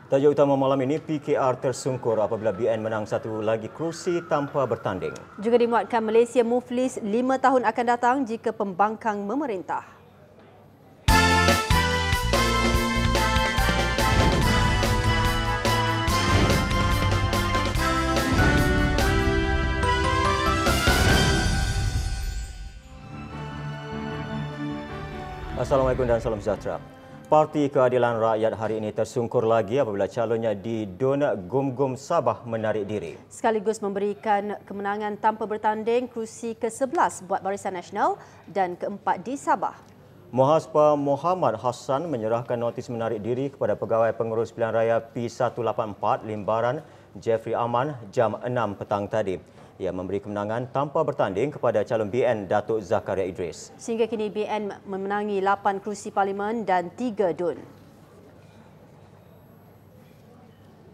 Tajuk utama malam ini, PKR tersungkur apabila BN menang satu lagi kerusi tanpa bertanding. Juga dimuatkan Malaysia Muflis 5 tahun akan datang jika pembangkang memerintah. Assalamualaikum dan salam sejahtera. Parti Keadilan Rakyat hari ini tersungkur lagi apabila calonnya di Dun Gum Sabah menarik diri. Sekaligus memberikan kemenangan tanpa bertanding kerusi ke-11 buat Barisan Nasional dan ke-4 di Sabah. Muhaspa Muhammad Hassan menyerahkan notis menarik diri kepada Pegawai Pengurus Pilihan Raya P184 Limbaran Jeffrey Aman jam 6 petang tadi. Ia memberi kemenangan tanpa bertanding kepada calon BN Datuk Zakaria Idris. Sehingga kini BN memenangi 8 kerusi parlimen dan 3 DUN.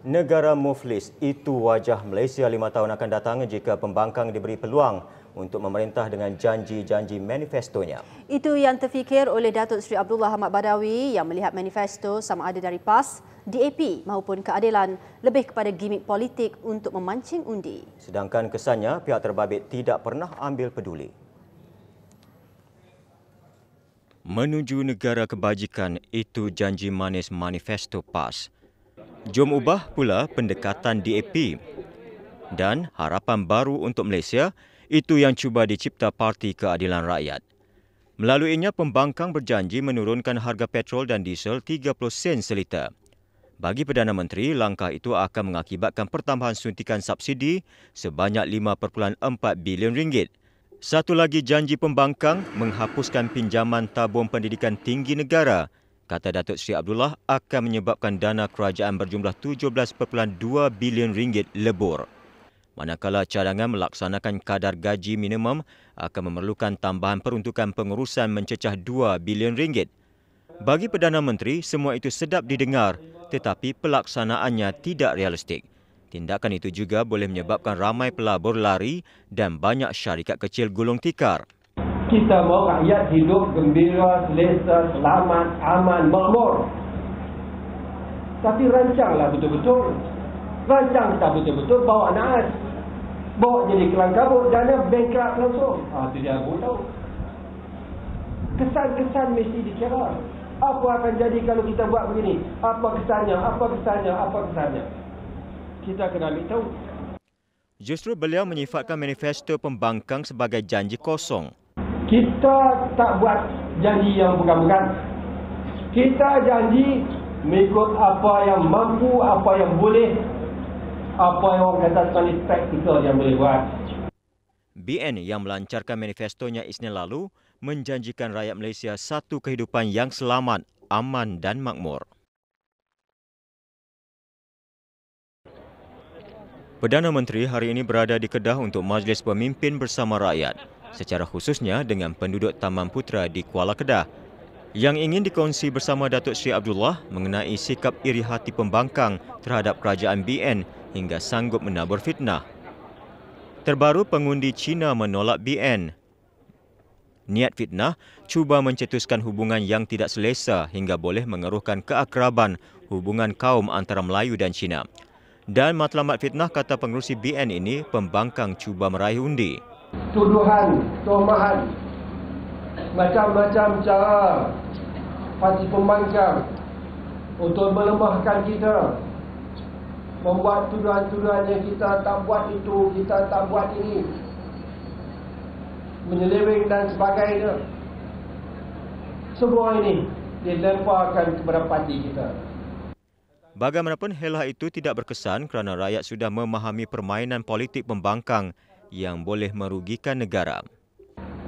Negara Muflis, itu wajah Malaysia 5 tahun akan datang jika pembangkang diberi peluang untuk memerintah dengan janji-janji manifestonya. Itu yang terfikir oleh Datuk Seri Abdullah Ahmad Badawi yang melihat manifesto sama ada dari PAS, DAP maupun Keadilan lebih kepada gimik politik untuk memancing undi. Sedangkan kesannya pihak terbabit tidak pernah ambil peduli. Menuju negara kebajikan, itu janji manis manifesto PAS. Jom ubah pula pendekatan DAP. Dan harapan baru untuk Malaysia, itu yang cuba dicipta Parti Keadilan Rakyat. Melaluinya, pembangkang berjanji menurunkan harga petrol dan diesel 30 sen seliter. Bagi Perdana Menteri, langkah itu akan mengakibatkan pertambahan suntikan subsidi sebanyak 5.4 bilion ringgit. Satu lagi janji pembangkang, menghapuskan pinjaman tabung pendidikan tinggi negara, kata Datuk Seri Abdullah, akan menyebabkan dana kerajaan berjumlah 17.2 bilion ringgit lebur. Manakala cadangan melaksanakan kadar gaji minimum akan memerlukan tambahan peruntukan pengurusan mencecah 2 bilion ringgit. Bagi Perdana Menteri, semua itu sedap didengar tetapi pelaksanaannya tidak realistik. Tindakan itu juga boleh menyebabkan ramai pelabur lari dan banyak syarikat kecil gulung tikar. Kita mahu rakyat hidup gembira, selesa, selamat, aman, makmur. Tapi rancanglah betul-betul. Rancang kita betul-betul bawa naas. Bawa jadi kelang kabut, dana bankrupt langsung. Itu dia aku tahu. Kesan-kesan mesti dikira. Apa akan jadi kalau kita buat begini? Apa kesannya? Apa kesannya? Apa kesannya? Kita kena ambil tahu. Justru beliau menyifatkan manifesto pembangkang sebagai janji kosong. Kita tak buat janji yang bukan-bukan. Kita janji mengikut apa yang mampu, apa yang boleh, apa yang orang kata sekali praktikal yang boleh buat. BN yang melancarkan manifestonya Isnin lalu menjanjikan rakyat Malaysia satu kehidupan yang selamat, aman dan makmur. Perdana Menteri hari ini berada di Kedah untuk Majlis Pemimpin Bersama Rakyat, secara khususnya dengan penduduk Taman Putra di Kuala Kedah. Yang ingin dikongsi bersama Datuk Seri Abdullah mengenai sikap iri hati pembangkang terhadap kerajaan BN hingga sanggup menabur fitnah. Terbaru, pengundi Cina menolak BN. Niat fitnah cuba mencetuskan hubungan yang tidak selesa hingga boleh mengeruhkan keakraban hubungan kaum antara Melayu dan Cina. Dan matlamat fitnah, kata pengerusi BN ini, pembangkang cuba meraih undi. Tuduhan, tomahan, macam-macam cara parti pembangkang untuk melemahkan kita. Membuat tuduhan-tuduhan yang kita tak buat itu, kita tak buat ini. Menyeleweng dan sebagainya. Semua ini dilemparkan kepada parti kita. Bagaimanapun, helah itu tidak berkesan kerana rakyat sudah memahami permainan politik pembangkang yang boleh merugikan negara.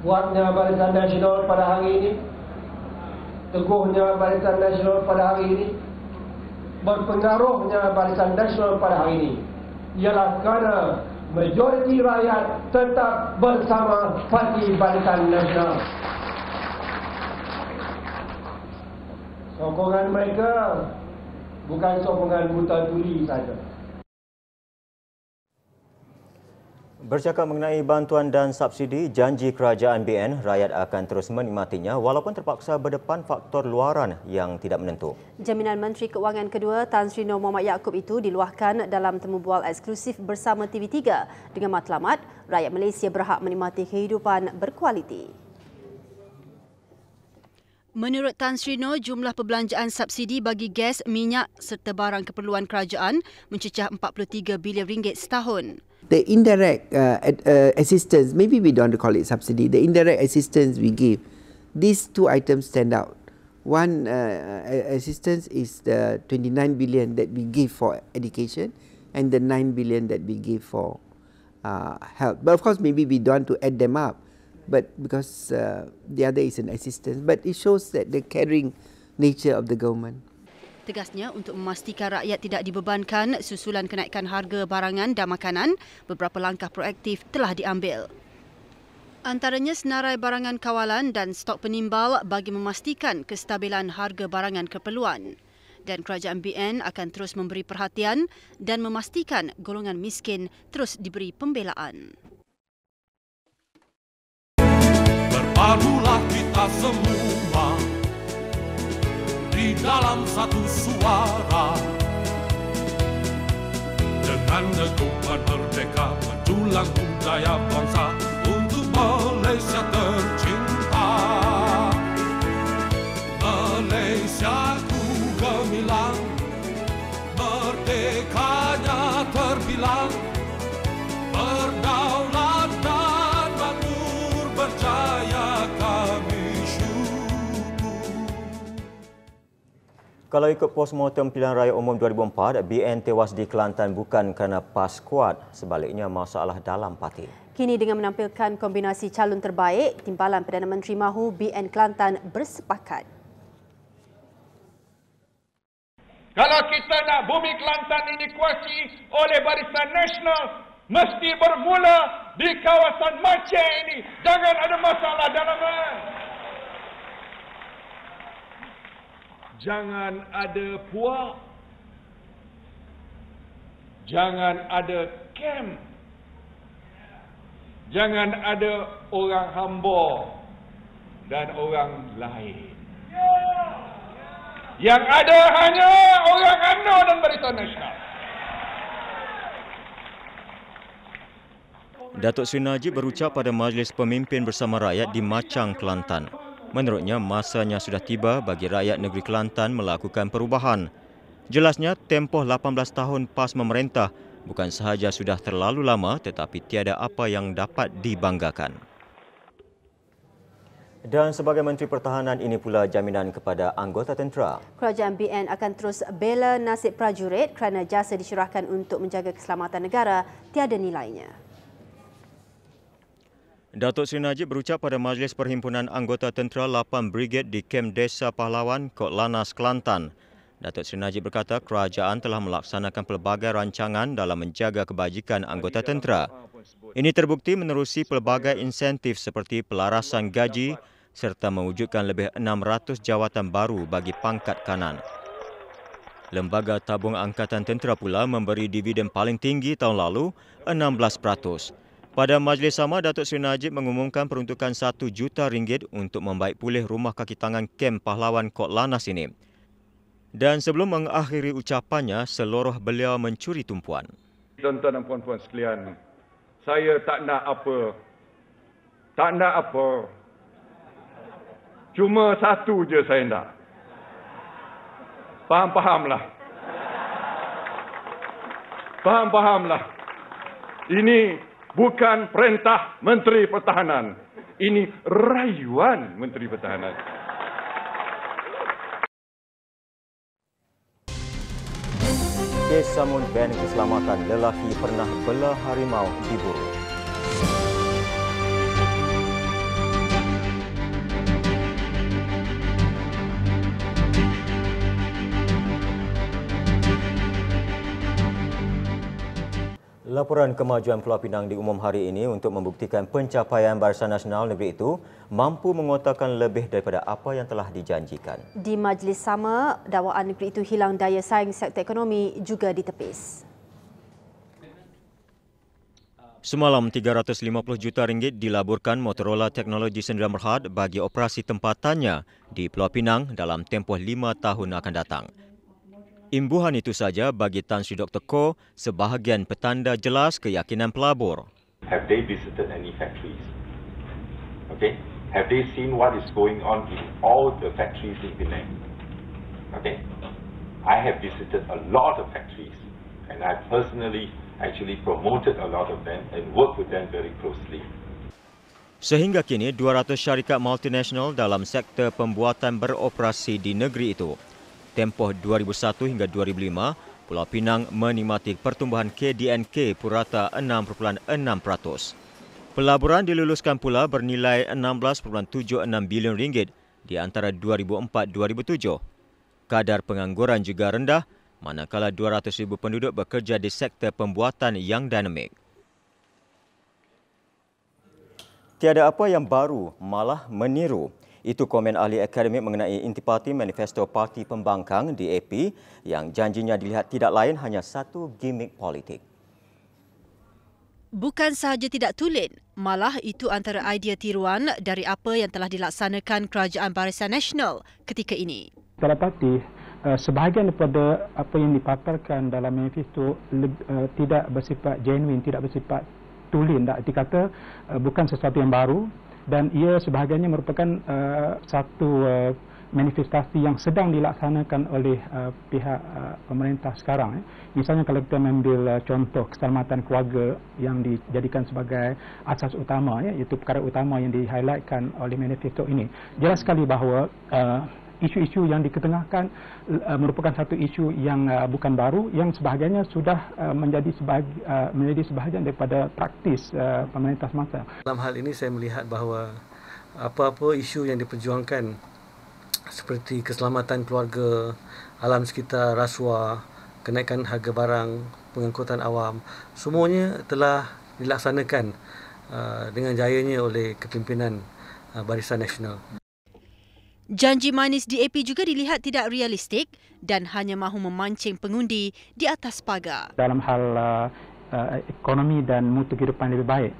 Kuatnya Barisan Nasional pada hari ini, teguhnya Barisan Nasional pada hari ini, berpengaruhnya Barisan Nasional pada hari ini ialah kerana majoriti rakyat tetap bersama Parti Barisan Nasional. Sokongan mereka bukan sokongan buta tuli saja. Bercakap mengenai bantuan dan subsidi janji kerajaan BN, rakyat akan terus menikmatinya walaupun terpaksa berdepan faktor luaran yang tidak menentu. Jaminan Menteri Keuangan kedua Tan Sri Nur Mohamad Yaakob itu diluahkan dalam temu bual eksklusif bersama TV3 dengan matlamat rakyat Malaysia berhak menikmati kehidupan berkualiti. Menurut Tan Sri Nur, jumlah perbelanjaan subsidi bagi gas, minyak serta barang keperluan kerajaan mencecah RM43 bilion setahun. The indirect assistance, maybe we don't call it subsidy, the indirect assistance we give, these two items stand out. One assistance is the 29 billion that we give for education and the 9 billion that we give for health. But of course, maybe we don't want to add them up, but because the other is an assistance. But it shows that the caring nature of the government. Tegasnya, untuk memastikan rakyat tidak dibebankan susulan kenaikan harga barangan dan makanan, beberapa langkah proaktif telah diambil. Antaranya senarai barangan kawalan dan stok penimbal bagi memastikan kestabilan harga barangan keperluan. Dan kerajaan BN akan terus memberi perhatian dan memastikan golongan miskin terus diberi pembelaan. Berpadulah kita semua di dalam satu suara, dengan teguhan merdeka mendulang budaya bangsa untuk Malaysia tercinta. Malaysiaku gemilang, merdekanya terbilang, berdaulat dan makmur berjaya kami syukur. Kalau ikut postmortem pilihan raya umum 2004, BN tewas di Kelantan bukan kerana PAS kuat, sebaliknya masalah dalam parti. Kini dengan menampilkan kombinasi calon terbaik, Timbalan Perdana Menteri mahu BN Kelantan bersepakat. Kalau kita nak bumi Kelantan ini dikuasai oleh Barisan Nasional, mesti bermula di kawasan Aceh ini. Jangan ada masalah dalaman. Jangan ada puak. Jangan ada kem. Jangan ada orang hamba dan orang lain. Yang ada hanya orang UMNO dan Barisan Nasional. Datuk Seri Najib berucap pada Majlis Pemimpin Bersama Rakyat di Machang, Kelantan. Menurutnya, masanya sudah tiba bagi rakyat negeri Kelantan melakukan perubahan. Jelasnya, tempoh 18 tahun PAS memerintah bukan sahaja sudah terlalu lama tetapi tiada apa yang dapat dibanggakan. Dan sebagai Menteri Pertahanan, ini pula jaminan kepada anggota tentera. Kerajaan BN akan terus bela nasib prajurit kerana jasa disyurahkan untuk menjaga keselamatan negara tiada nilainya. Datuk Seri Najib berucap pada Majlis Perhimpunan Anggota Tentera 8 Brigade di Kem Desa Pahlawan, Kota Lanaz, Kelantan. Datuk Seri Najib berkata kerajaan telah melaksanakan pelbagai rancangan dalam menjaga kebajikan anggota tentera. Ini terbukti menerusi pelbagai insentif seperti pelarasan gaji serta mewujudkan lebih 600 jawatan baru bagi pangkat kanan. Lembaga Tabung Angkatan Tentera pula memberi dividen paling tinggi tahun lalu, 16%. Pada majlis sama, Datuk Seri Najib mengumumkan peruntukan RM1 juta untuk membaik pulih rumah kaki tangan Kem Pahlawan Kota Lanaz ini. Dan sebelum mengakhiri ucapannya, seluruh beliau mencuri tumpuan. Tuan-tuan dan puan-puan sekalian, saya tak nak apa. Tak nak apa. Cuma satu je saya nak. Faham-fahamlah. Faham-fahamlah. Ini bukan perintah Menteri Pertahanan. Ini rayuan Menteri Pertahanan. Kes samun ban keselamatan lelaki pernah bela harimau diburu. Laporan kemajuan Pulau Pinang diumum hari ini untuk membuktikan pencapaian Barisan Nasional negeri itu mampu mengotakkan lebih daripada apa yang telah dijanjikan. Di majlis sama, dakwaan negeri itu hilang daya saing sektor ekonomi juga ditepis. Semalam, 350 juta ringgit dilaburkan Motorola Teknologi Sdn Bhd bagi operasi tempatannya di Pulau Pinang dalam tempoh 5 tahun akan datang. Imbuhan itu saja bagi Tan Sri Dr. Koh sebahagian petanda jelas keyakinan pelabur. Have they visited any factories? Okay. Have they seen what is going on in all the factories in Penang? Okay. I have visited a lot of factories and I personally actually promoted a lot of them and worked with them very closely. Sehingga kini 200 syarikat multinasional dalam sektor pembuatan beroperasi di negeri itu. Tempoh 2001 hingga 2005, Pulau Pinang menikmati pertumbuhan KDNK purata 6.6%. Pelaburan diluluskan pula bernilai 16.76 bilion ringgit di antara 2004-2007. Kadar pengangguran juga rendah, manakala 200,000 penduduk bekerja di sektor pembuatan yang dinamik. Tiada apa yang baru, malah meniru. Itu komen ahli akademik mengenai intipati manifesto Parti Pembangkang DAP yang janjinya dilihat tidak lain hanya satu gimik politik. Bukan sahaja tidak tulen, malah itu antara idea tiruan dari apa yang telah dilaksanakan Kerajaan Barisan Nasional ketika ini. Telepati sebahagian daripada apa yang dipaparkan dalam manifesto tidak bersifat genuine, tidak bersifat tulen, tak dikata bukan sesuatu yang baru dan ia sebahagiannya merupakan satu manifestasi yang sedang dilaksanakan oleh pihak pemerintah sekarang. Misalnya kalau kita mengambil contoh keselamatan keluarga yang dijadikan sebagai asas utama, iaitu perkara utama yang di-highlightkan oleh manifesto ini. Jelas sekali bahawa isu-isu yang diketengahkan merupakan satu isu yang bukan baru, yang sebahagiannya sudah menjadi sebahagian daripada praktis pemerintah semasa. Dalam hal ini saya melihat bahawa apa-apa isu yang diperjuangkan seperti keselamatan keluarga, alam sekitar, rasuah, kenaikan harga barang, pengangkutan awam, semuanya telah dilaksanakan dengan jayanya oleh kepimpinan Barisan Nasional. Janji manis DAP juga dilihat tidak realistik dan hanya mahu memancing pengundi di atas pagar. Dalam hal ekonomi dan mutu kehidupan lebih baik,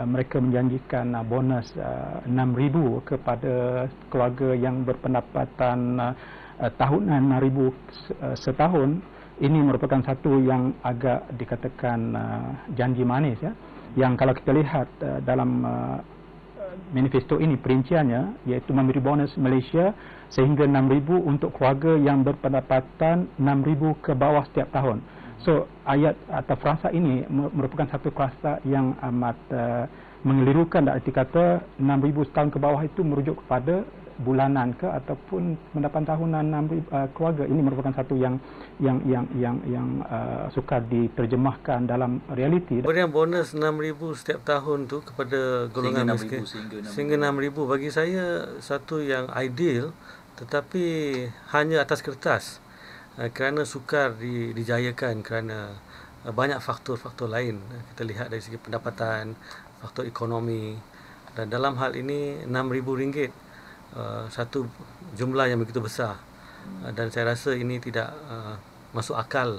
mereka menjanjikan bonus 6,000 kepada keluarga yang berpendapatan tahunan 6,000 setahun. Ini merupakan satu yang agak dikatakan janji manis, ya. Yang kalau kita lihat dalam manifesto ini perinciannya iaitu memberi bonus Malaysia sehingga 6,000 untuk keluarga yang berpendapatan 6,000 ke bawah setiap tahun. So ayat atau frasa ini merupakan satu frasa yang amat mengelirukan, dan arti kata 6,000 setahun ke bawah itu merujuk kepada bulanan ke ataupun pendapatan tahunan 6,000 keluarga. Ini merupakan satu yang sukar diterjemahkan dalam realiti. Pemberian bonus 6,000 setiap tahun tu kepada golongan miskin sehingga 6,000 bagi saya satu yang ideal, tetapi hanya atas kertas kerana sukar dijayakan kerana banyak faktor-faktor lain. Kita lihat dari segi pendapatan, faktor ekonomi, dan dalam hal ini RM6,000 satu jumlah yang begitu besar, dan saya rasa ini tidak masuk akal.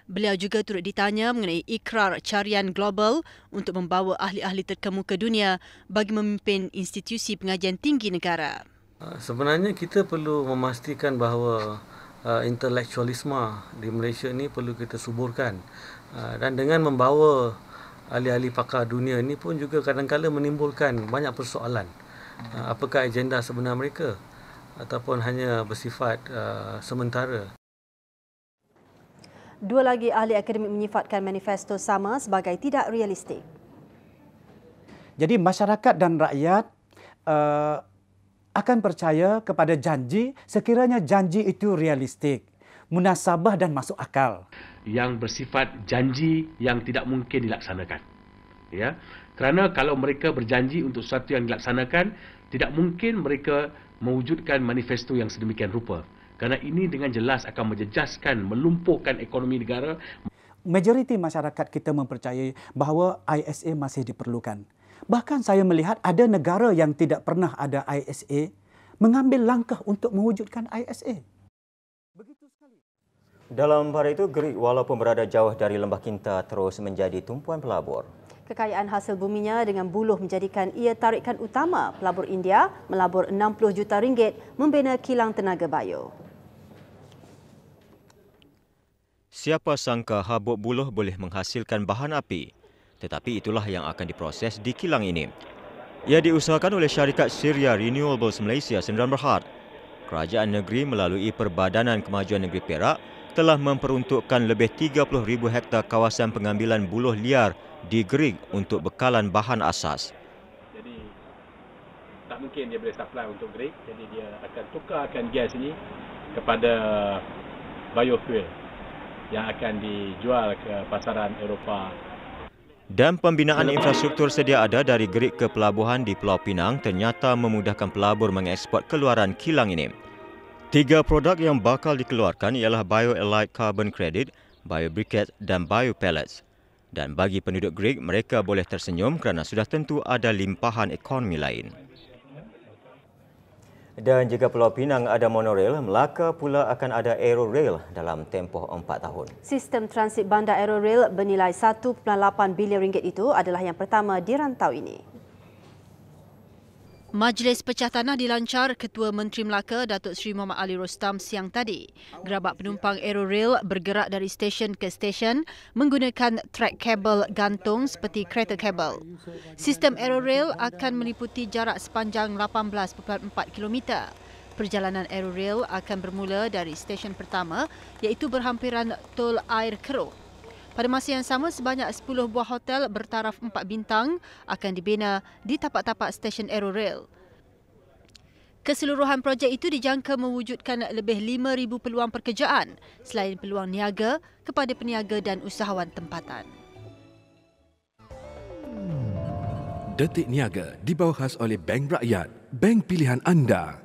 Beliau juga turut ditanya mengenai ikrar carian global untuk membawa ahli-ahli terkemuka dunia bagi memimpin institusi pengajian tinggi negara. Sebenarnya kita perlu memastikan bahawa intelektualisme di Malaysia ini perlu kita suburkan, dan dengan membawa ahli-ahli pakar dunia ini pun juga kadang-kadang menimbulkan banyak persoalan. Apakah agenda sebenar mereka ataupun hanya bersifat sementara. Dua lagi ahli akademik menyifatkan manifesto sama sebagai tidak realistik. Jadi masyarakat dan rakyat akan percaya kepada janji sekiranya janji itu realistik, munasabah dan masuk akal. Yang bersifat janji yang tidak mungkin dilaksanakan. Ya, kerana kalau mereka berjanji untuk sesuatu yang dilaksanakan, tidak mungkin mereka mewujudkan manifesto yang sedemikian rupa. Kerana ini dengan jelas akan menjejaskan, melumpuhkan ekonomi negara. Majoriti masyarakat kita mempercayai bahawa ISA masih diperlukan. Bahkan saya melihat ada negara yang tidak pernah ada ISA mengambil langkah untuk mewujudkan ISA. Begitu sekali. Dalam pada itu, Greek walaupun berada jauh dari Lembah Kinta terus menjadi tumpuan pelabur. Kekayaan hasil buminya dengan buluh menjadikan ia tarikan utama pelabur India melabur 60 juta ringgit membina kilang tenaga bio. Siapa sangka habuk buluh boleh menghasilkan bahan api, tetapi itulah yang akan diproses di kilang ini. Ia diusahakan oleh syarikat Syria Renewables Malaysia Sdn Bhd. Kerajaan negeri melalui Perbadanan Kemajuan Negeri Perak telah memperuntukkan lebih 30,000 hektar kawasan pengambilan buluh liar di Greek untuk bekalan bahan asas. Jadi tak mungkin dia boleh supply untuk Greek, jadi dia akan tukarkan gas ini kepada biofuel yang akan dijual ke pasaran Eropah. Dan pembinaan infrastruktur sedia ada dari Greek ke pelabuhan di Pulau Pinang ternyata memudahkan pelabur mengeksport keluaran kilang ini. 3 produk yang bakal dikeluarkan ialah Bio-Allied Carbon Credit, Bio-Briquettes dan Bio-Pellets. Dan bagi penduduk Greek, mereka boleh tersenyum kerana sudah tentu ada limpahan ekonomi lain. Dan jika Pulau Pinang ada monorail, Melaka pula akan ada Aerorail dalam tempoh 4 tahun. Sistem transit bandar Aerorail bernilai 1.8 bilion ringgit itu adalah yang pertama di rantau ini. Majlis Pecah Tanah dilancar Ketua Menteri Melaka Datuk Seri Muhammad Ali Rostam siang tadi. Gerabak penumpang Aerorail bergerak dari stesen ke stesen menggunakan trek kabel gantung seperti kereta kabel. Sistem Aerorail akan meliputi jarak sepanjang 18.4 km. Perjalanan Aerorail akan bermula dari stesen pertama iaitu berhampiran Tol Air Keruh. Pada masa yang sama, sebanyak 10 buah hotel bertaraf 4 bintang akan dibina di tapak-tapak stesen Aerorail. Keseluruhan projek itu dijangka mewujudkan lebih 5,000 peluang pekerjaan selain peluang niaga kepada peniaga dan usahawan tempatan. Detik Niaga dibawa khas oleh Bank Rakyat, bank pilihan anda.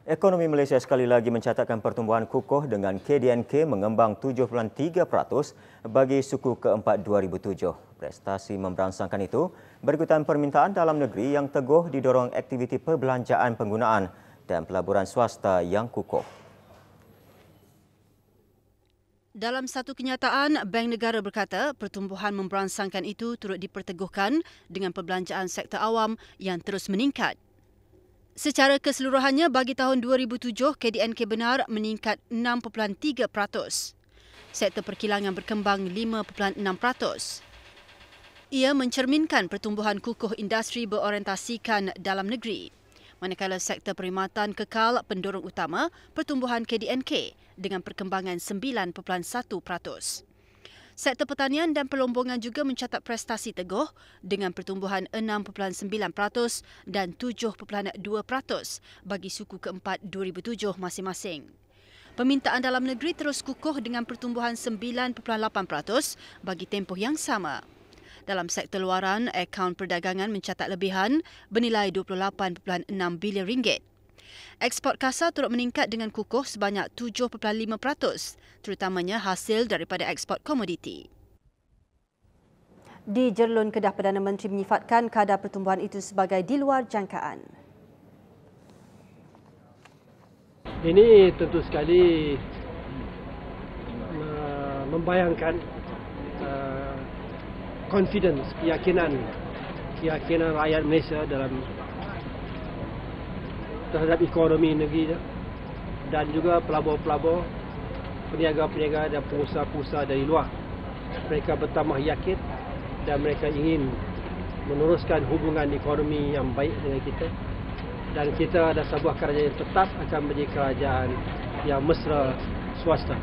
Ekonomi Malaysia sekali lagi mencatatkan pertumbuhan kukuh dengan KDNK mengembang 7.3% bagi suku keempat 2007. Prestasi memberangsangkan itu berikutan permintaan dalam negeri yang teguh didorong aktiviti perbelanjaan penggunaan dan pelaburan swasta yang kukuh. Dalam satu kenyataan, Bank Negara berkata pertumbuhan memberangsangkan itu turut diperteguhkan dengan perbelanjaan sektor awam yang terus meningkat. Secara keseluruhannya, bagi tahun 2007, KDNK benar meningkat 6.3%. Sektor perkilangan berkembang 5.6%. Ia mencerminkan pertumbuhan kukuh industri berorientasikan dalam negeri. Manakala sektor perkhidmatan kekal pendorong utama pertumbuhan KDNK dengan perkembangan 9.1%. Sektor pertanian dan pelombongan juga mencatat prestasi teguh dengan pertumbuhan 6.9% dan 7.2% bagi suku keempat 2007 masing-masing. Permintaan dalam negeri terus kukuh dengan pertumbuhan 9.8% bagi tempoh yang sama. Dalam sektor luaran, akaun perdagangan mencatat lebihan bernilai 28.6 bilion ringgit. Ekspor kasar turut meningkat dengan kukuh sebanyak 7.5%, terutamanya hasil daripada ekspor komoditi. Di Jerlun, Kedah, Perdana Menteri menyifatkan kadar pertumbuhan itu sebagai di luar jangkaan. Ini tentu sekali membayangkan confidence, keyakinan rakyat Malaysia terhadap ekonomi negeri dan juga pelabur-pelabur, peniaga-peniaga dan pengusaha-pengusaha dari luar. Mereka bertambah yakin dan mereka ingin meneruskan hubungan ekonomi yang baik dengan kita. Dan kita ada sebuah kerajaan yang tetap akan menjadi kerajaan yang mesra swasta.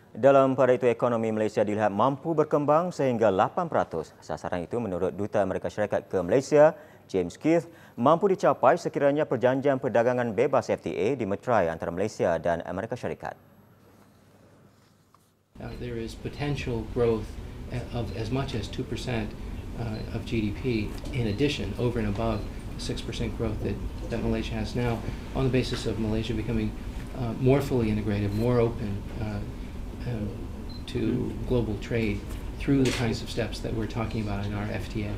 Dalam pada itu, ekonomi Malaysia dilihat mampu berkembang sehingga 8%. Sasaran itu menurut Duta Amerika Syarikat ke Malaysia, James Keith, mampu dicapai sekiranya perjanjian perdagangan bebas FTA dimeterai antara Malaysia dan Amerika Syarikat. There is potential growth of as much as 2% of GDP in addition, over and above 6% growth that Malaysia has now, on the basis of Malaysia becoming more fully integrated, more open to global trade through the kinds of steps that we're talking about in our FTA.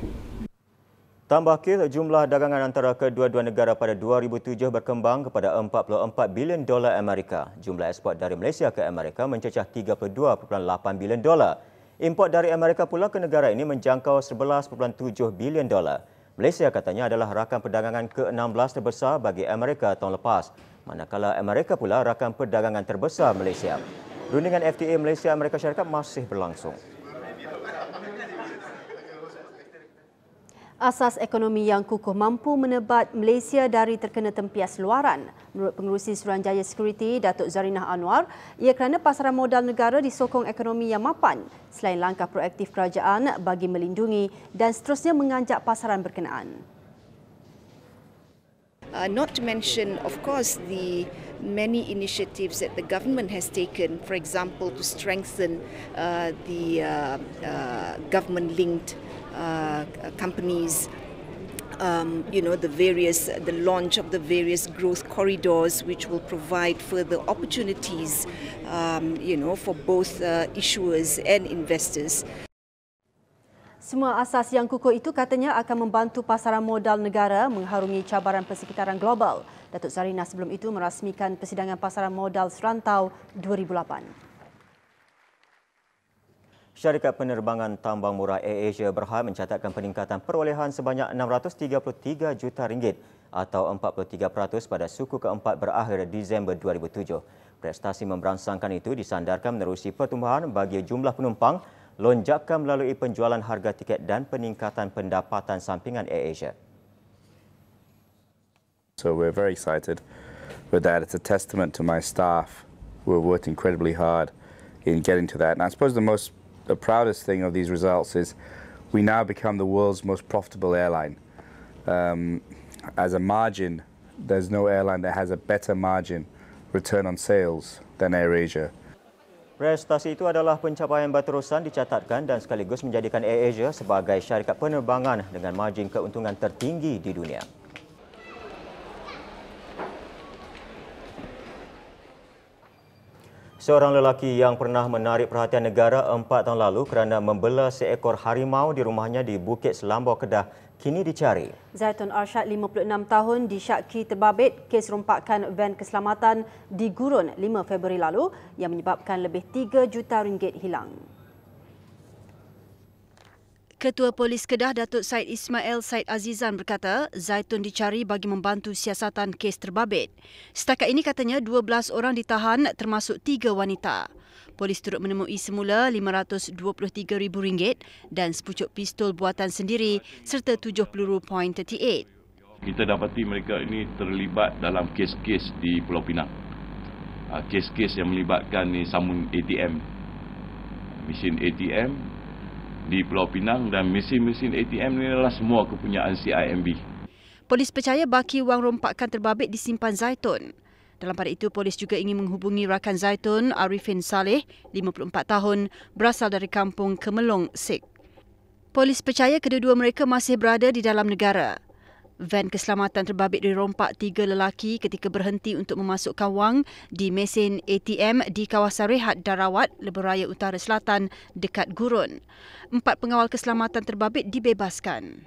Tambah kes, jumlah dagangan antara kedua-dua negara pada 2007 berkembang kepada $44 bilion Amerika. Jumlah ekspor dari Malaysia ke Amerika mencecah $32.8 bilion. Import dari Amerika pula ke negara ini menjangkau $11.7 bilion. Malaysia katanya adalah rakan perdagangan ke-16 terbesar bagi Amerika tahun lepas. Manakala Amerika pula rakan perdagangan terbesar Malaysia. Rundingan FTA Malaysia-Amerika Syarikat masih berlangsung. Asas ekonomi yang kukuh mampu menebat Malaysia dari terkena tempias luaran. Menurut Pengerusi Suruhanjaya Sekuriti, Datuk Zarinah Anwar, ia kerana pasaran modal negara disokong ekonomi yang mapan selain langkah proaktif kerajaan bagi melindungi dan seterusnya menganjak pasaran berkenaan. Not to mention, of course, the many initiatives that the government has taken, for example, to strengthen the government-linked companies, the launch of the various growth corridors, which will provide further opportunities, for both issuers and investors. Semua asas yang kukuh itu katanya akan membantu pasaran modal negara mengharungi cabaran persekitaran global. Datuk Zarinah sebelum itu merasmikan persidangan pasaran modal serantau 2008. Syarikat Penerbangan Tambang Murah AirAsia berhad mencatatkan peningkatan perolehan sebanyak RM633 juta atau 43% pada suku keempat berakhir Disember 2007. Prestasi memberangsangkan itu disandarkan menerusi pertumbuhan bagi jumlah penumpang, lonjakan melalui penjualan harga tiket dan peningkatan pendapatan sampingan AirAsia. So we're very excited with that. It's a testament to my staff who have worked incredibly hard in getting to that. And I suppose the proudest thing of these results is we now become the world's most profitable airline. As a margin, there's no airline that has a better margin return on sales than AirAsia. Prestasi itu adalah pencapaian berterusan dicatatkan dan sekaligus menjadikan AirAsia sebagai syarikat penerbangan dengan margin keuntungan tertinggi di dunia. Seorang lelaki yang pernah menarik perhatian negara 4 tahun lalu kerana membela seekor harimau di rumahnya di Bukit Selambor, Kedah kini dicari. Zaitun Arsyad, 56 tahun, disyaki terbabit kes rompakan van keselamatan di Gurun 5 Februari lalu yang menyebabkan lebih RM3 juta hilang. Ketua Polis Kedah Datuk Said Ismail Said Azizan berkata Zaitun dicari bagi membantu siasatan kes terbabit. Setakat ini katanya 12 orang ditahan termasuk 3 wanita. Polis turut menemui semula RM523,000 dan sepucuk pistol buatan sendiri serta 7 peluru .38. Kita dapati mereka ini terlibat dalam kes-kes di Pulau Pinang. Kes-kes yang melibatkan sambung ATM, mesin ATM di Pulau Pinang dan mesin-mesin ATM ini adalah semua kepunyaan CIMB. Polis percaya baki wang rompakan terbabit disimpan Zaitun. Dalam pada itu, polis juga ingin menghubungi rakan Zaitun, Arifin Saleh, 54 tahun, berasal dari kampung Kemelong, Sik. Polis percaya kedua-dua mereka masih berada di dalam negara. Van keselamatan terbabit dirompak 3 lelaki ketika berhenti untuk memasukkan wang di mesin ATM di kawasan rehat Darawat, Lebuh Raya Utara Selatan dekat Gurun. 4 pengawal keselamatan terbabit dibebaskan.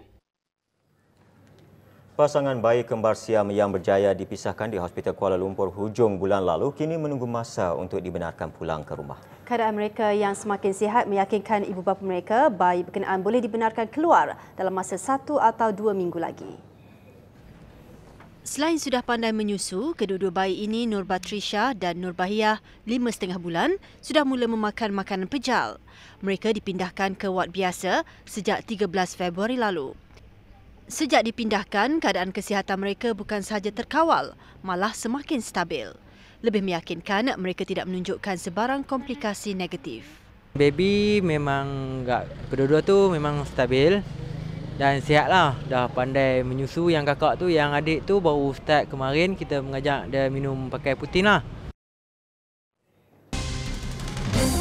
Pasangan bayi kembar siam yang berjaya dipisahkan di Hospital Kuala Lumpur hujung bulan lalu kini menunggu masa untuk dibenarkan pulang ke rumah. Keadaan mereka yang semakin sihat meyakinkan ibu bapa mereka bayi berkenaan boleh dibenarkan keluar dalam masa 1 atau 2 minggu lagi. Selain sudah pandai menyusu, kedua-dua bayi ini, Nur Batrisha dan Nur Bahiyah, 5,5 bulan, sudah mula memakan makanan pejal. Mereka dipindahkan ke wad biasa sejak 13 Februari lalu. Sejak dipindahkan, keadaan kesihatan mereka bukan sahaja terkawal, malah semakin stabil. Lebih meyakinkan mereka tidak menunjukkan sebarang komplikasi negatif. Baby memang kedua-dua tu memang stabil. Dan sihatlah, dah pandai menyusu. Yang kakak tu, yang adik tu baru start kemarin, kita mengajak dia minum pakai putin lah.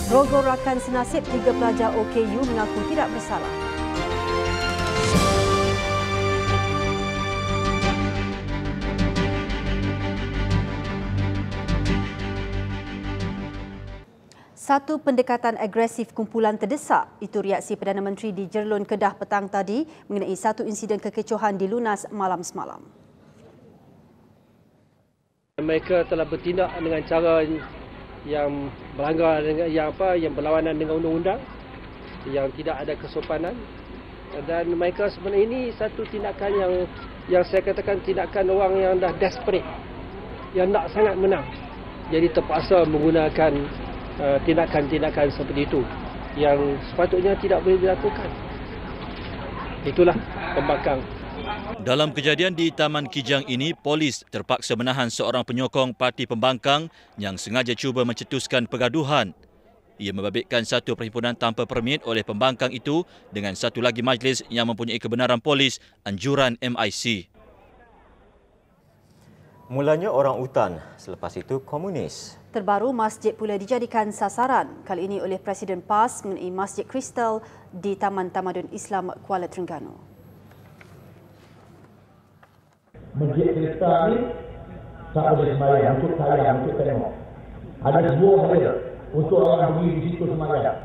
Rogol rakan senasib 3 pelajar OKU mengaku tidak bersalah. Satu pendekatan agresif kumpulan terdesak, itu reaksi Perdana Menteri di Jerlun Kedah petang tadi mengenai satu insiden kekecohan di Lunas malam semalam. Mereka telah bertindak dengan cara yang melanggar dengan yang berlawanan dengan undang-undang, yang tidak ada kesopanan, dan mereka sebenarnya ini satu tindakan yang saya katakan tindakan orang yang dah desperate, yang nak sangat menang, jadi terpaksa menggunakan tindakan-tindakan seperti itu yang sepatutnya tidak boleh dilakukan. Itulah pembangkang. Dalam kejadian di Taman Kijang ini, polis terpaksa menahan seorang penyokong parti pembangkang yang sengaja cuba mencetuskan pergaduhan. Ia membabitkan satu perhimpunan tanpa permit oleh pembangkang itu dengan satu lagi majlis yang mempunyai kebenaran polis anjuran MIC. Mulanya orang utan, selepas itu komunis. Terbaru, masjid pula dijadikan sasaran, kali ini oleh Presiden PAS mengenai Masjid Kristal di Taman Tamadun Islam Kuala Terengganu. Masjid Kristal ni tak boleh sembahyang, untuk sayang, untuk tengok. Ada sebuah dia untuk orang pergi di situ sembahyang.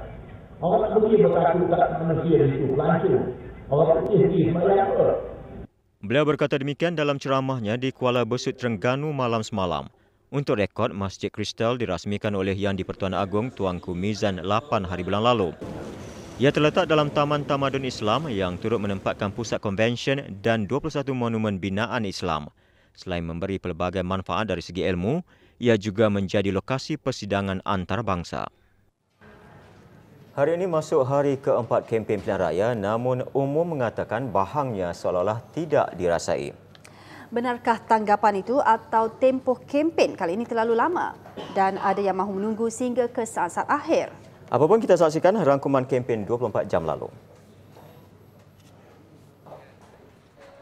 Orang tak pergi berkatu kat manusia di situ, langsung. Orang pergi sembahyang apa? Beliau berkata demikian dalam ceramahnya di Kuala Besut Terengganu malam semalam. Untuk rekod, Masjid Kristal dirasmikan oleh Yang di-Pertuan Agong Tuanku Mizan 8 hari bulan lalu. Ia terletak dalam Taman Tamadun Islam yang turut menempatkan pusat konvensyen dan 21 monumen binaan Islam. Selain memberi pelbagai manfaat dari segi ilmu, ia juga menjadi lokasi persidangan antarabangsa. Hari ini masuk hari keempat kempen pilihan raya, namun umum mengatakan bahangnya seolah-olah tidak dirasai. Benarkah tanggapan itu atau tempoh kempen kali ini terlalu lama dan ada yang mahu menunggu sehingga ke saat-saat akhir? Apapun, kita saksikan rangkuman kempen 24 jam lalu.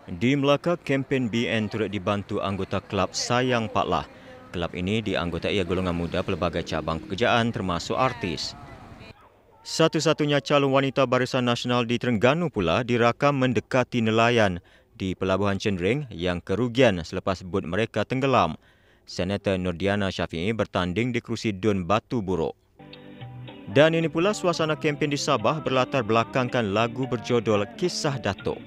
Di Melaka, kempen BN turut dibantu anggota Kelab Sayang Paklah. Kelab ini dianggotai golongan muda pelbagai cabang pekerjaan termasuk artis. Satu-satunya calon wanita Barisan Nasional di Terengganu pula dirakam mendekati nelayan di Pelabuhan Cendring yang kerugian selepas bot mereka tenggelam. Senator Nordiana Syafiee bertanding di kerusi Dun Batu Buruk. Dan ini pula suasana kempen di Sabah berlatar belakangkan lagu berjodol Kisah Datuk.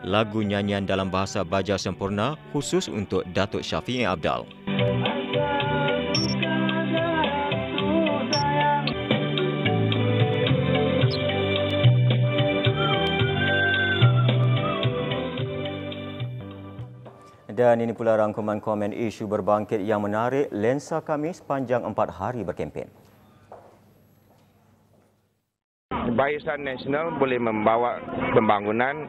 Lagu nyanyian dalam bahasa Baja Sempurna khusus untuk Datuk Syafiee Abdal. Dan ini pula rangkuman komen isu berbangkit yang menarik lensa kami sepanjang 4 hari berkempen. Barisan Nasional boleh membawa pembangunan,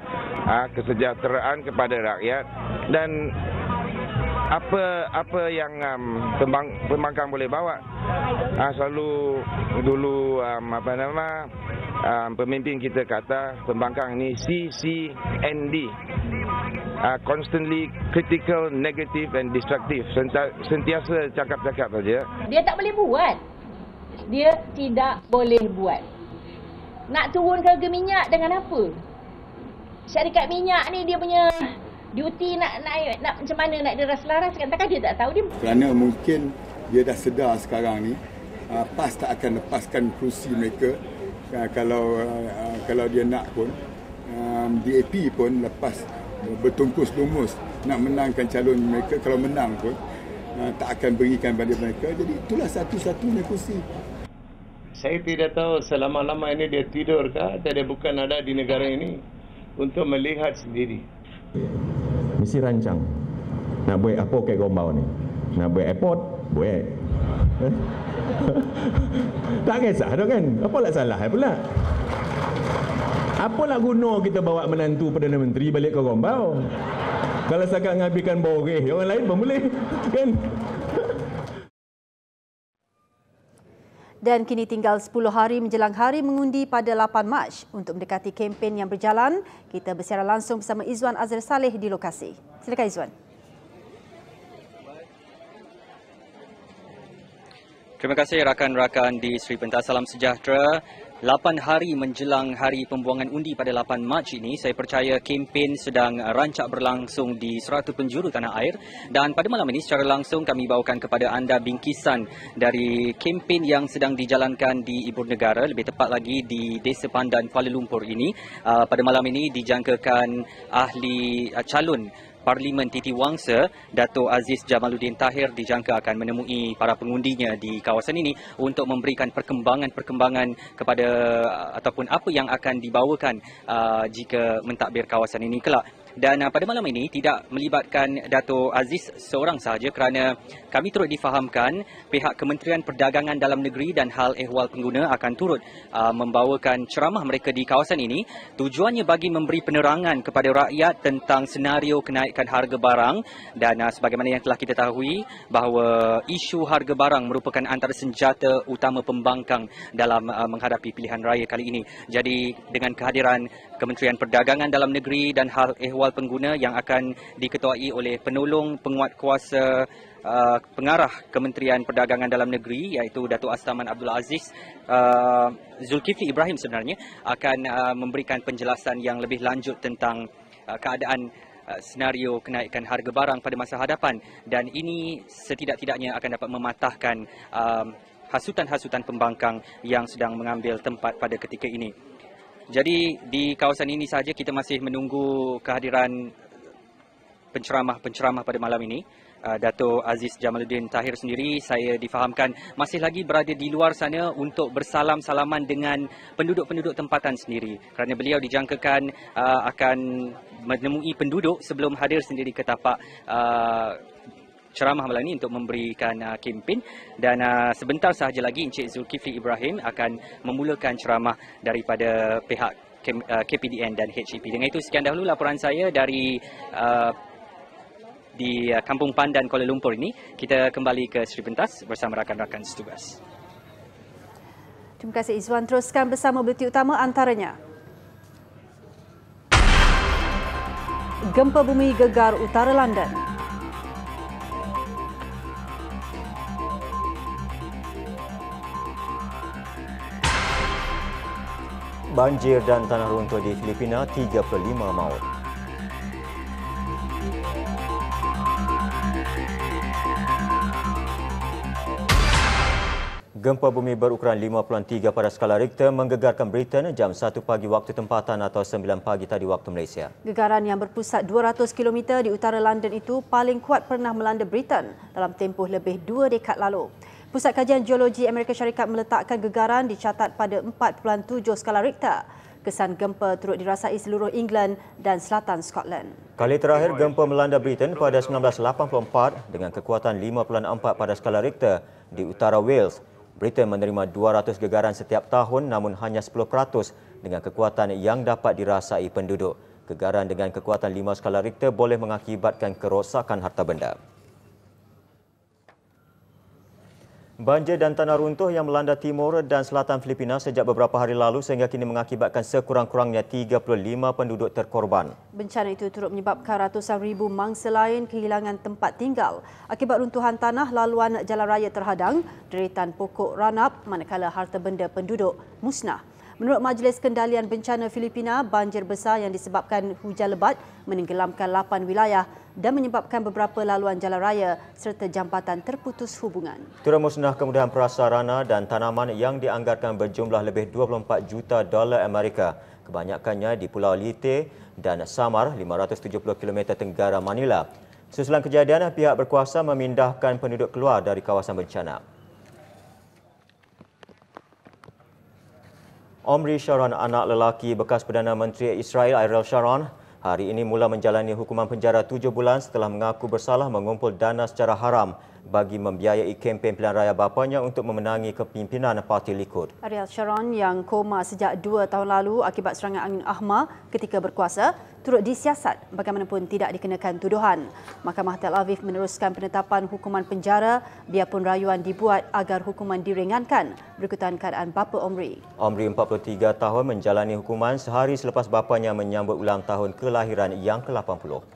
kesejahteraan kepada rakyat, dan apa yang pembangkang boleh bawa. Selalu dulu pemimpin kita kata pembangkang ni CCND. Constantly critical, negative and destructive. Sentiasa cakap-cakap saja. Dia tak boleh buat. Dia tidak boleh buat. Nak turun harga minyak dengan apa? Syarikat minyak ni dia punya duty nak macam mana nak diras-laraskan. Takkan dia tak tahu dia. Kerana mungkin dia dah sedar sekarang ni PAS tak akan lepaskan kerusi mereka kalau dia nak pun. DAP pun lepas bertungkus lumus nak menangkan calon mereka, kalau menang pun tak akan berikan pada mereka. Jadi itulah satu-satunya kursi. Saya tidak tahu selama-lama ini dia tidur ke atau dia bukan ada di negara ini untuk melihat sendiri. Mesti rancang. Nak buat apa ke Gombau ni? Nak buat airport? Buat. Tak kisah dah kan? Apalah salah pula? Apalah guna kita bawa menantu Perdana Menteri balik ke Gombau? Kalau setakat mengambilkan boreh, orang lain pun boleh, kan? Dan kini tinggal 10 hari menjelang hari mengundi pada 8 Mac. Untuk mendekati kempen yang berjalan, kita bersiaran langsung bersama Izwan Azhar Saleh di lokasi. Silakan Izwan. Terima kasih rakan-rakan di Sri Pentas. Salam sejahtera. 8 hari menjelang hari pembuangan undi pada 8 Mac ini, saya percaya kempen sedang rancak berlangsung di serata penjuru tanah air, dan pada malam ini secara langsung kami bawakan kepada anda bingkisan dari kempen yang sedang dijalankan di Ibu Negara, lebih tepat lagi di Desa Pandan, Kuala Lumpur ini. Pada malam ini dijangkakan ahli calon Parlimen Titi Wangsa, Dato' Aziz Jamaluddin Tahir dijangka akan menemui para pengundinya di kawasan ini untuk memberikan perkembangan kepada ataupun apa yang akan dibawakan jika mentadbir kawasan ini kelak. Dan pada malam ini tidak melibatkan Dato' Aziz seorang sahaja kerana kami turut difahamkan pihak Kementerian Perdagangan Dalam Negeri dan Hal Ehwal Pengguna akan turut membawakan ceramah mereka di kawasan ini. Tujuannya bagi memberi penerangan kepada rakyat tentang senario kenaikan harga barang, dan sebagaimana yang telah kita tahui bahawa isu harga barang merupakan antara senjata utama pembangkang dalam menghadapi pilihan raya kali ini. Jadi dengan kehadiran Kementerian Perdagangan Dalam Negeri dan Hal Ehwal Pengguna yang akan diketuai oleh penolong penguatkuasa pengarah Kementerian Perdagangan Dalam Negeri iaitu Datuk Astaman Abdul Aziz, Zulkifli Ibrahim sebenarnya akan memberikan penjelasan yang lebih lanjut tentang keadaan senario kenaikan harga barang pada masa hadapan, dan ini setidak-tidaknya akan dapat mematahkan hasutan-hasutan pembangkang yang sedang mengambil tempat pada ketika ini. Jadi di kawasan ini sahaja kita masih menunggu kehadiran penceramah pada malam ini. Dato' Aziz Jamaluddin Tahir sendiri saya difahamkan masih lagi berada di luar sana untuk bersalam-salaman dengan penduduk-penduduk tempatan sendiri, kerana beliau dijangkakan akan menemui penduduk sebelum hadir sendiri ke tapak ceramah malam ini untuk memberikan kempen. Dan sebentar sahaja lagi Encik Zulkifli Ibrahim akan memulakan ceramah daripada pihak KPDN dan HEP. Dengan itu sekian dahulu laporan saya dari di Kampung Pandan, Kuala Lumpur ini. Kita kembali ke Sri Pentas bersama rakan-rakan setugas. Terima kasih Izwan. Teruskan bersama berita utama antaranya. Gempa bumi gegar utara London. Banjir dan tanah runtuh di Filipina, 35 maut. Gempa bumi berukuran 5.3 pada skala Richter menggegarkan Britain jam 1 pagi waktu tempatan atau 9 pagi tadi waktu Malaysia. Gegaran yang berpusat 200 km di utara London itu paling kuat pernah melanda Britain dalam tempoh lebih 2 dekad lalu. Pusat Kajian Geologi Amerika Syarikat meletakkan gegaran dicatat pada 4.7 skala Richter. Kesan gempa turut dirasai seluruh England dan selatan Scotland. Kali terakhir gempa melanda Britain pada 1984 dengan kekuatan 5.4 pada skala Richter di utara Wales. Britain menerima 200 gegaran setiap tahun, namun hanya 10% dengan kekuatan yang dapat dirasai penduduk. Gegaran dengan kekuatan 5 skala Richter boleh mengakibatkan kerosakan harta benda. Banjir dan tanah runtuh yang melanda timur dan selatan Filipina sejak beberapa hari lalu sehingga kini mengakibatkan sekurang-kurangnya 35 penduduk terkorban. Bencana itu turut menyebabkan ratusan ribu mangsa lain kehilangan tempat tinggal. Akibat runtuhan tanah, laluan jalan raya terhadang, deretan pokok ranap manakala harta benda penduduk musnah. Menurut Majlis Kendalian Bencana Filipina, banjir besar yang disebabkan hujan lebat menenggelamkan 8 wilayah dan menyebabkan beberapa laluan jalan raya serta jambatan terputus hubungan. Turut musnah kemudahan prasarana dan tanaman yang dianggarkan berjumlah lebih 24 juta dolar Amerika. Kebanyakannya di Pulau Leyte dan Samar, 570 km tenggara Manila. Susulan kejadian, pihak berkuasa memindahkan penduduk keluar dari kawasan bencana. Omri Sharon, anak lelaki bekas Perdana Menteri Israel Ariel Sharon, hari ini mula menjalani hukuman penjara 7 bulan setelah mengaku bersalah mengumpul dana secara haram bagi membiayai kempen pilihan raya bapanya untuk memenangi kepimpinan Parti Likud. Ariel Sharon yang koma sejak 2 tahun lalu akibat serangan angin Ahmar ketika berkuasa turut disiasat bagaimanapun tidak dikenakan tuduhan. Mahkamah Tel Aviv meneruskan penetapan hukuman penjara biarpun rayuan dibuat agar hukuman diringankan berikutan keadaan bapa Omri. Omri 43 tahun menjalani hukuman sehari selepas bapanya menyambut ulang tahun kelahiran yang ke-80.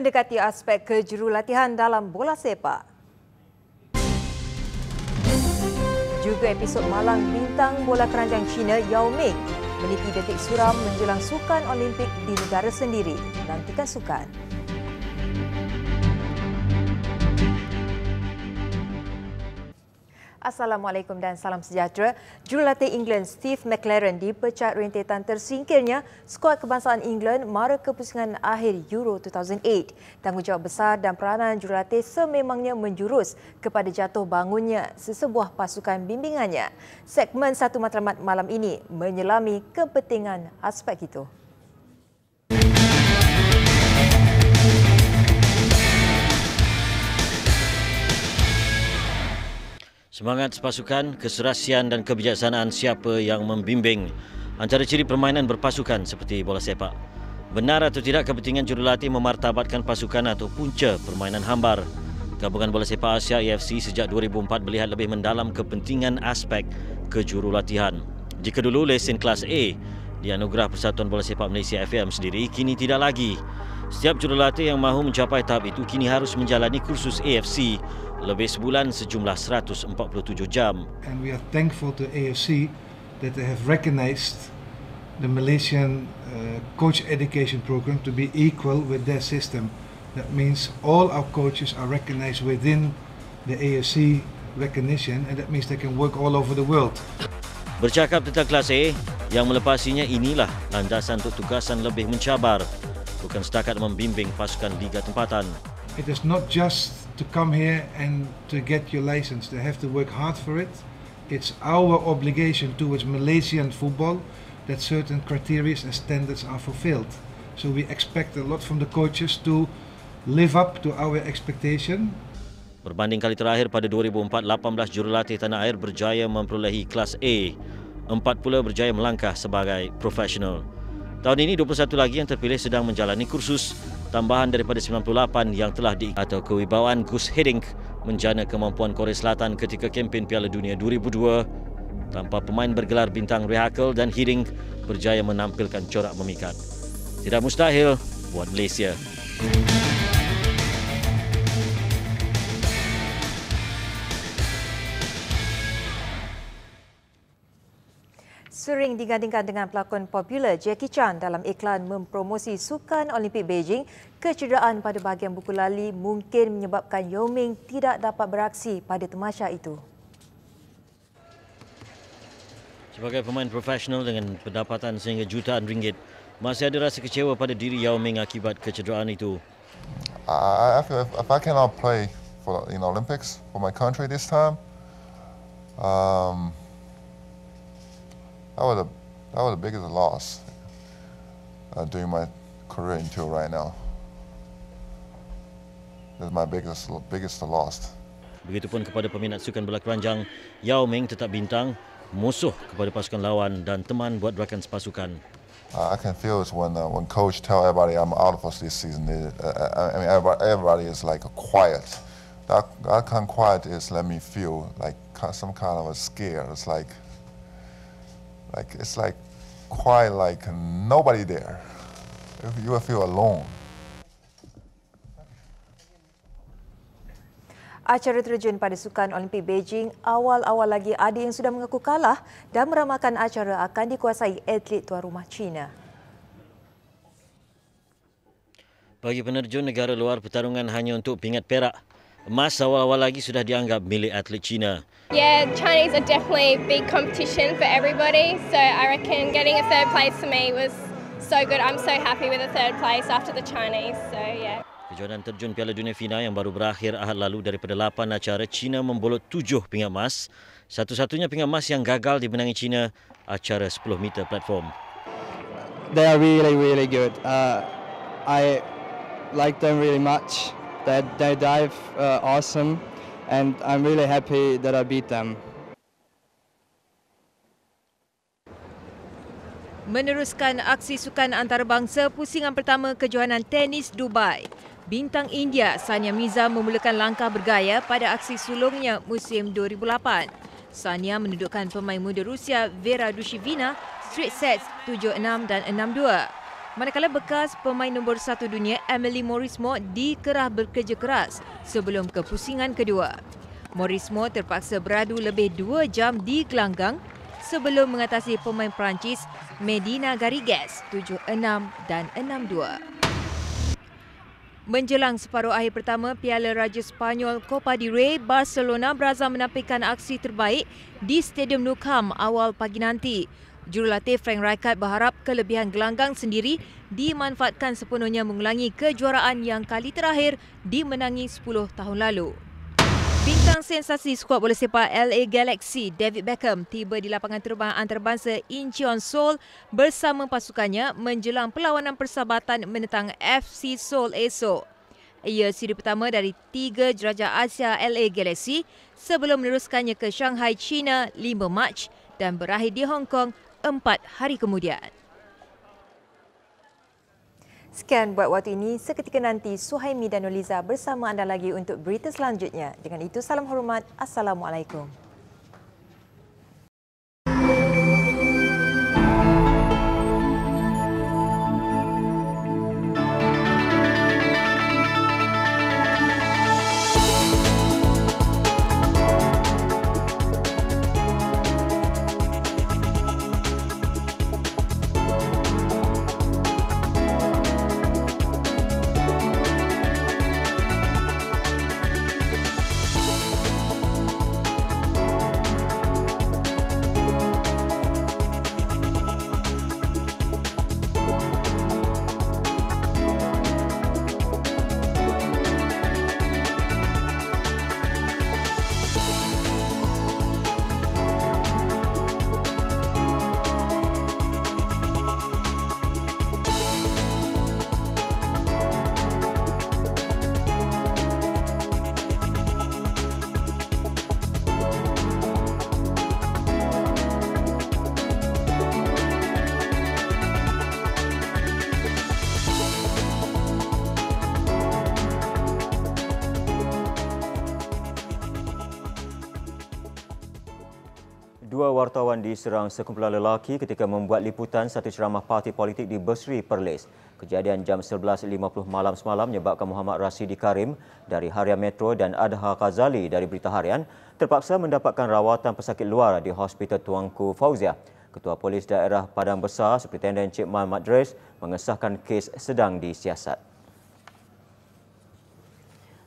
mendekati aspek kejurulatihan dalam bola sepak. Juga episod malang bintang bola keranjang China Yao Ming meniti detik suram menjelang Sukan Olimpik di negara sendiri. Nantikan sukan. Assalamualaikum dan salam sejahtera. Jurulatih England Steve McLaren dipecat rentetan tersingkirnya skuad kebangsaan England mara kepusingan akhir Euro 2008. Tanggungjawab besar dan peranan jurulatih sememangnya menjurus kepada jatuh bangunnya sesebuah pasukan bimbingannya. Segmen Satu Matlamat malam ini menyelami kepentingan aspek itu. Semangat sepasukan, keserasian dan kebijaksanaan siapa yang membimbing antara ciri permainan berpasukan seperti bola sepak. Benar atau tidak kepentingan jurulatih memartabatkan pasukan atau punca permainan hambar. Gabungan Bola Sepak Asia AFC sejak 2004 melihat lebih mendalam kepentingan aspek kejurulatihan. Jika dulu lesen kelas A dianugerah Persatuan Bola Sepak Malaysia FM sendiri, kini tidak lagi. Setiap jurulatih yang mahu mencapai tahap itu kini harus menjalani kursus AFC lebih sebulan sejumlah 147 jam. And we are thankful to AFC that they have recognized the Malaysian coach education program to be equal with their system. That means all our coaches are recognized within the AFC recognition, and that means they can work all over the world. Bercakap tentang kelas A, yang melepasinya inilah landasan untuk tugasan lebih mencabar, bukan setakat membimbing pasukan Liga Tempatan. It is not just to come here and to get your license. They have to work hard for it. It's our obligation towards Malaysian football that certain criteria and standards are fulfilled. So we expect a lot from the coaches to live up to our expectation. Berbanding kali terakhir pada 2004, 18 jurulatih tanah air berjaya memperolehi kelas A. 4 pula berjaya melangkah sebagai profesional. Tahun ini 21 lagi yang terpilih sedang menjalani kursus tambahan daripada 98 yang telah atau kewibawaan Gus Hiddink menjana kemampuan Korea Selatan ketika kempen Piala Dunia 2002. Tanpa pemain bergelar bintang Rehakel dan Hiddink berjaya menampilkan corak memikat. Tidak mustahil buat Malaysia. Sering digandingkan dengan pelakon popular Jackie Chan dalam iklan mempromosi Sukan Olimpik Beijing, kecederaan pada bahagian buku lali mungkin menyebabkan Yao Ming tidak dapat beraksi pada tamasya itu. Sebagai pemain profesional dengan pendapatan sehingga jutaan ringgit, masih ada rasa kecewa pada diri Yao Ming akibat kecederaan itu. I feel if I cannot play for Olympics for my country this time, that was the biggest loss during my career until right now. That's my biggest loss. Begitupun kepada peminat sukan bola keranjang, Yao Ming tetap bintang, musuh kepada pasukan lawan dan teman buat rakan sepasukan. I can feel it when coach tell everybody I'm out for this season. I mean everybody is like quiet. That kind of quiet is let me feel like some kind of a scare. It's like quiet, like nobody there. You will feel alone. Acara terjun pada Sukan Olimpik Beijing, awal-awal lagi ada yang sudah mengaku kalah dan meramalkan acara akan dikuasai atlet tuan rumah China. Bagi penerjun negara luar, pertarungan hanya untuk pingat perak. Emas awal-awal lagi sudah dianggap milik atlet China. Yeah, Chinese are definitely big competition for everybody. So I reckon getting a third place for me was so good. I'm so happy with the third place after the Chinese. So yeah. Kejuaraan terjun Piala Dunia FINA yang baru berakhir Ahad lalu, daripada 8 acara, China membolot 7 pingat emas. Satu-satunya pingat emas yang gagal dimenangi China, acara 10 meter platform. They are really good. I like them really much. They dive awesome, and I'm really happy that I beat them. Meneruskan aksi sukan antarabangsa pusingan pertama kejohanan tenis Dubai, bintang India Sania Mirza memulakan langkah bergaya pada aksi sulungnya musim 2008. Sania menundukkan pemain muda Rusia Vera Dushevina straight sets 7-6 dan 6-2. Manakala bekas pemain nombor 1 dunia Emily Morismo dikerah bekerja keras sebelum kepusingan kedua. Morismo terpaksa beradu lebih 2 jam di gelanggang sebelum mengatasi pemain Perancis Medina Garrigues 7-6 dan 6-2. Menjelang separuh akhir pertama Piala Raja Sepanyol Copa del Rey, Barcelona berazam menampilkan aksi terbaik di Stadium Nou Camp awal pagi nanti. Jurulatih Frank Rijkaard berharap kelebihan gelanggang sendiri dimanfaatkan sepenuhnya mengulangi kejuaraan yang kali terakhir dimenangi 10 tahun lalu. Bintang sensasi skuad bola sepak LA Galaxy, David Beckham, tiba di lapangan terbang antarabangsa Incheon, Seoul bersama pasukannya menjelang perlawanan persahabatan menentang FC Seoul esok. Ia siri pertama dari 3 jelajah Asia LA Galaxy sebelum meneruskannya ke Shanghai, China 5 Mac dan berakhir di Hong Kong 4 hari kemudian. Sekian buat waktu ini. Seketika nanti Suhaimi dan Noliza bersama anda lagi untuk berita selanjutnya. Dengan itu, salam hormat. Assalamualaikum. Dua wartawan diserang sekumpulan lelaki ketika membuat liputan satu ceramah parti politik di Besri, Perlis. Kejadian jam 11.50 malam semalam menyebabkan Muhammad Rasidi Karim dari Harian Metro dan Adha Ghazali dari Berita Harian terpaksa mendapatkan rawatan pesakit luar di Hospital Tuanku Fauziah. Ketua Polis Daerah Padang Besar, Superintenden Cik Man Madres, mengesahkan kes sedang disiasat.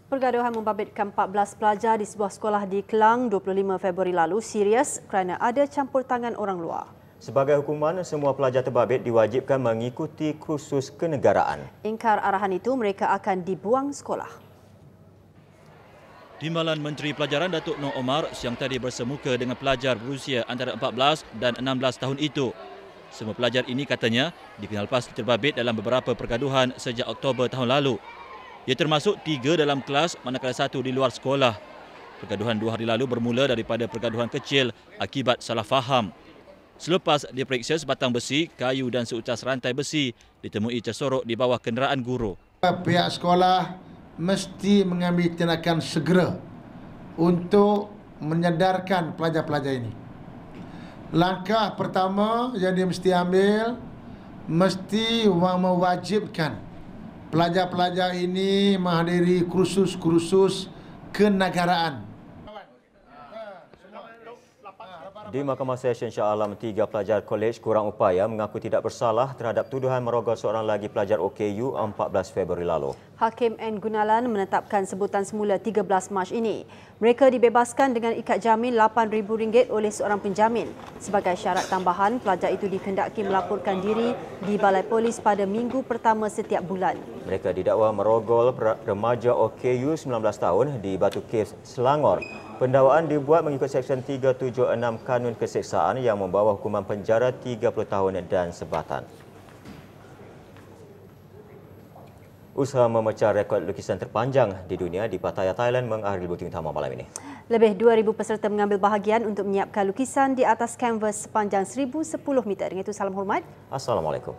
Pergaduhan membabitkan 14 pelajar di sebuah sekolah di Kelang 25 Februari lalu serius kerana ada campur tangan orang luar. Sebagai hukuman, semua pelajar terbabit diwajibkan mengikuti kursus kenegaraan. Ingkar arahan itu, mereka akan dibuang sekolah. Timbalan Menteri Pelajaran Datuk Noh Omar siang tadi bersemuka dengan pelajar berusia antara 14 dan 16 tahun itu. Semua pelajar ini katanya dikenal pasti terbabit dalam beberapa pergaduhan sejak Oktober tahun lalu. Ia termasuk 3 dalam kelas manakala 1 di luar sekolah. Pergaduhan 2 hari lalu bermula daripada pergaduhan kecil akibat salah faham. Selepas diperiksa sebatang besi, kayu dan seutas rantai besi ditemui tersorok di bawah kenderaan guru. Pihak sekolah mesti mengambil tindakan segera untuk menyadarkan pelajar-pelajar ini. Langkah pertama yang dia mesti ambil, mesti mewajibkan pelajar-pelajar ini menghadiri kursus-kursus kenegaraan. Di Mahkamah Session Shah Alam, 3 pelajar kolej kurang upaya mengaku tidak bersalah terhadap tuduhan merogol seorang lagi pelajar OKU 14 Februari lalu. Hakim N. Gunalan menetapkan sebutan semula 13 Mac ini. Mereka dibebaskan dengan ikat jamin RM8,000 oleh seorang penjamin. Sebagai syarat tambahan, pelajar itu dikendaki melaporkan diri di Balai Polis pada minggu pertama setiap bulan. Mereka didakwa merogol remaja OKU 19 tahun di Batu Caves, Selangor. Pendakwaan dibuat mengikut Seksyen 376 Kanun Keseksaan yang membawa hukuman penjara 30 tahun dan sebatan. Usaha memecah rekod lukisan terpanjang di dunia di Pattaya, Thailand mengakhiri bulletin utama malam ini. Lebih 2,000 peserta mengambil bahagian untuk menyiapkan lukisan di atas kanvas sepanjang 1,010 meter. Dengan itu, salam hormat. Assalamualaikum.